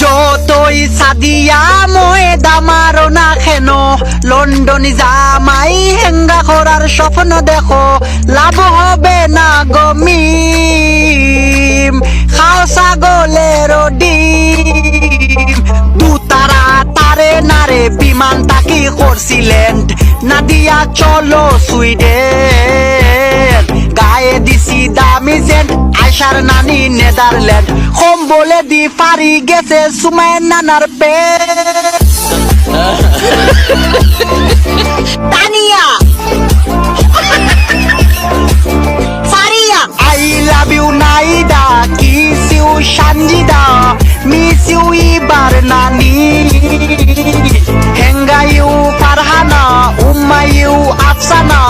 যতই সাদিয়া ময়দা মারো না কেন, লন্ডনে জামাই হেঙ্গা করার স্বপ্ন দেখো, লাভ হবে না গমিম, খাও ছাগলের ডিম। দু তারা তারে নারে বিমান তাকি করছিলেন, না দিয়া চলো সুইডেন, গায়ে দিছি দামি সেন্ট আয়সার নানি নেদারল্যান্ড, কম বলে দি পারি গেছে সুমায় নানার পেট। Tania Faria I love you Naida, kiss you Sanjida, miss you ইবার নানি, হেঙ্গা you Farhana, Umma you Afsana,